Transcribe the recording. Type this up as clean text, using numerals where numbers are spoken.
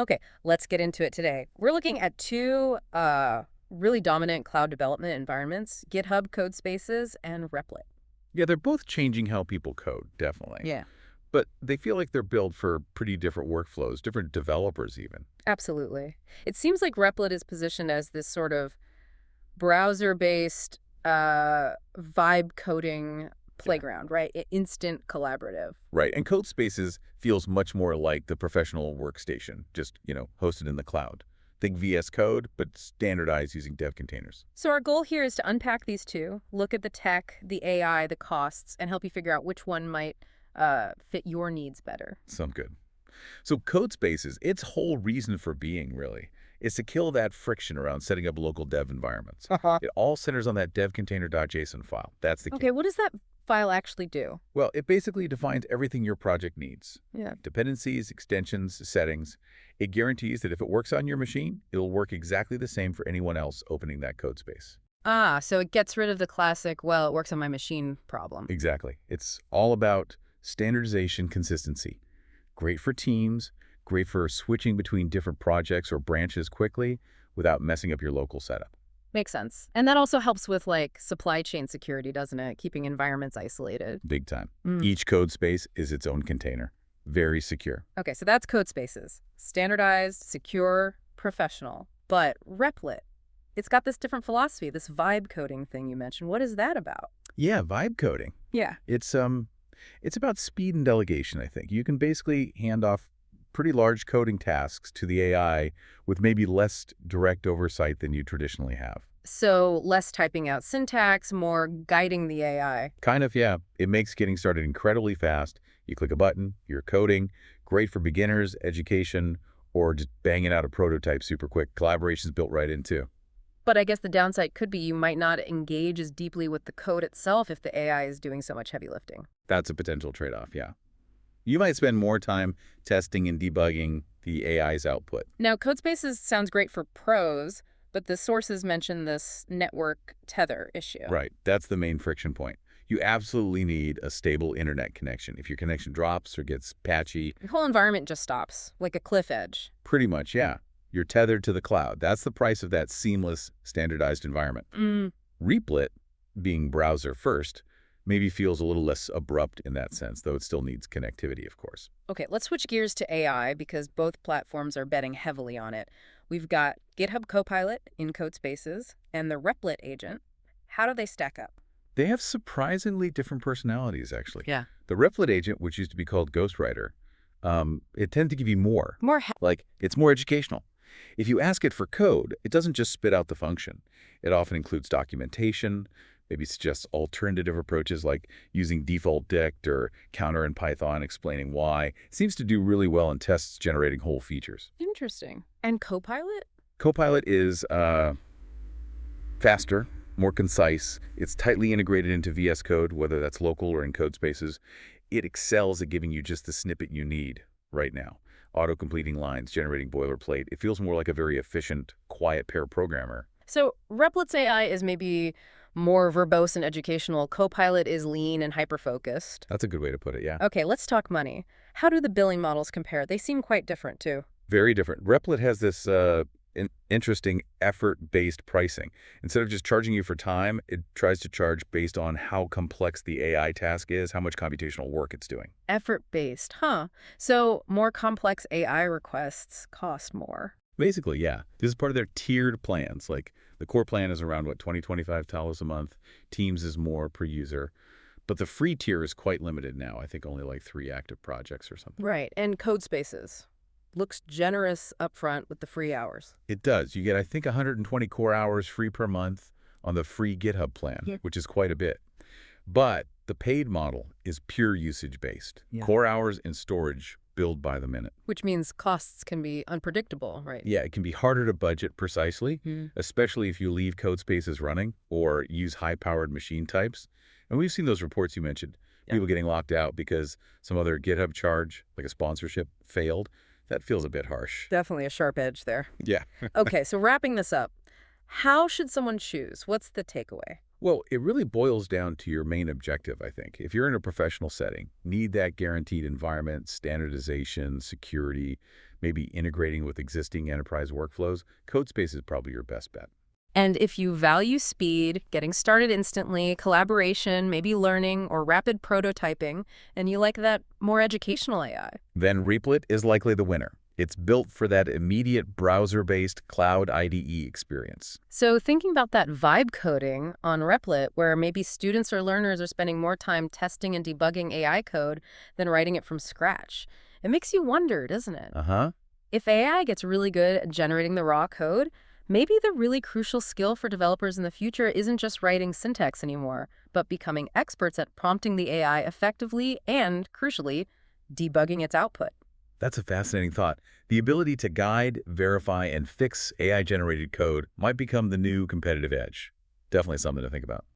Okay, let's get into it today. We're looking at two really dominant cloud development environments, GitHub Codespaces and Replit. Yeah, they're both changing how people code, definitely. Yeah. But they feel like they're built for pretty different workflows, different developers even. Absolutely. It seems like Replit is positioned as this sort of browser-based vibe coding Yeah. playground, right? Instant collaborative. Right, and Codespaces feels much more like the professional workstation, just, hosted in the cloud. Think VS Code, but standardized using dev containers. So our goal here is to unpack these two, look at the tech, the AI, the costs, and help you figure out which one might fit your needs better. Sound good. So Codespaces, its whole reason for being, really, is to kill that friction around setting up local dev environments. Uh-huh. It all centers on that devcontainer.json file. That's the key. Okay, what does that file actually do? Well, it basically defines everything your project needs. Yeah. Dependencies, extensions, settings. It guarantees that if it works on your machine, it'll work exactly the same for anyone else opening that code space. Ah, so it gets rid of the classic, well, it works on my machine problem. Exactly. It's all about standardization consistency. Great for teams, great for switching between different projects or branches quickly without messing up your local setup. Makes sense. And that also helps with like supply chain security, doesn't it? Keeping environments isolated. Big time. Mm. Each code space is its own container. Very secure. Okay, so that's Codespaces. Standardized, secure, professional. But Replit, it's got this different philosophy, this vibe coding thing you mentioned. What is that about? Yeah, vibe coding. Yeah. It's about speed and delegation, I think. You can basically hand off pretty large coding tasks to the AI with maybe less direct oversight than you traditionally have. So less typing out syntax, more guiding the AI. Kind of, yeah. It makes getting started incredibly fast. You click a button, you're coding. Great for beginners, education, or just banging out a prototype super quick. Collaboration's built right in, too. But I guess the downside could be you might not engage as deeply with the code itself if the AI is doing so much heavy lifting. That's a potential trade-off, yeah. You might spend more time testing and debugging the AI's output. Now, Codespaces sounds great for pros, but the sources mention this network tether issue. Right. That's the main friction point. You absolutely need a stable internet connection. If your connection drops or gets patchy, The whole environment just stops, like a cliff edge. pretty much, yeah, you're tethered to the cloud. That's the price of that seamless, standardized environment. Mm. Replit, being browser first, maybe feels a little less abrupt in that sense, though it still needs connectivity, of course. Okay, let's switch gears to AI because both platforms are betting heavily on it. We've got GitHub Copilot in Codespaces and the Replit agent. How do they stack up? They have surprisingly different personalities, actually. Yeah. The Replit agent, which used to be called Ghostwriter, it tends to give you more. Like, it's more educational. If you ask it for code, it doesn't just spit out the function. It often includes documentation, maybe suggests alternative approaches like using default dict or counter in Python, explaining why. It seems to do really well in tests generating whole features. Interesting. And Copilot? Copilot is faster, more concise. It's tightly integrated into VS Code, whether that's local or in Codespaces. It excels at giving you just the snippet you need right now. Auto-completing lines, generating boilerplate. It feels more like a very efficient, quiet pair programmer. So Replit's AI is maybe more verbose and educational. Copilot is lean and hyper-focused. That's a good way to put it, yeah. Okay, let's talk money. How do the billing models compare? They seem quite different, too. Very different. Replit has this interesting effort-based pricing. Instead of just charging you for time, it tries to charge based on how complex the AI task is, how much computational work it's doing. Effort-based, huh? So more complex AI requests cost more. Basically, yeah. This is part of their tiered plans. Like, the core plan is around, what, $20, $25 a month. Teams is more per user. But the free tier is quite limited now. I think only like 3 active projects or something. Right, and Codespaces. Looks generous upfront with the free hours. It does. You get, I think, 120 core hours free per month on the free GitHub plan, which is quite a bit. But the paid model is pure usage-based. Yeah. Core hours and storage billed by the minute. Which means costs can be unpredictable, right? Yeah, it can be harder to budget precisely, especially if you leave Codespaces running or use high-powered machine types. And we've seen those reports you mentioned, people getting locked out because some other GitHub charge, like a sponsorship, failed. That feels a bit harsh. Definitely a sharp edge there. Yeah. Okay, so wrapping this up, how should someone choose? What's the takeaway? Well, it really boils down to your main objective, I think. If you're in a professional setting, need that guaranteed environment, standardization, security, maybe integrating with existing enterprise workflows, Codespace is probably your best bet. And if you value speed, getting started instantly, collaboration, maybe learning, or rapid prototyping, and you like that more educational AI. Then Replit is likely the winner. It's built for that immediate browser-based cloud IDE experience. So thinking about that vibe coding on Replit, where maybe students or learners are spending more time testing and debugging AI code than writing it from scratch, it makes you wonder, doesn't it? Uh-huh. If AI gets really good at generating the raw code, maybe the really crucial skill for developers in the future isn't just writing syntax anymore, but becoming experts at prompting the AI effectively and, crucially, debugging its output. That's a fascinating thought. The ability to guide, verify, and fix AI-generated code might become the new competitive edge. Definitely something to think about.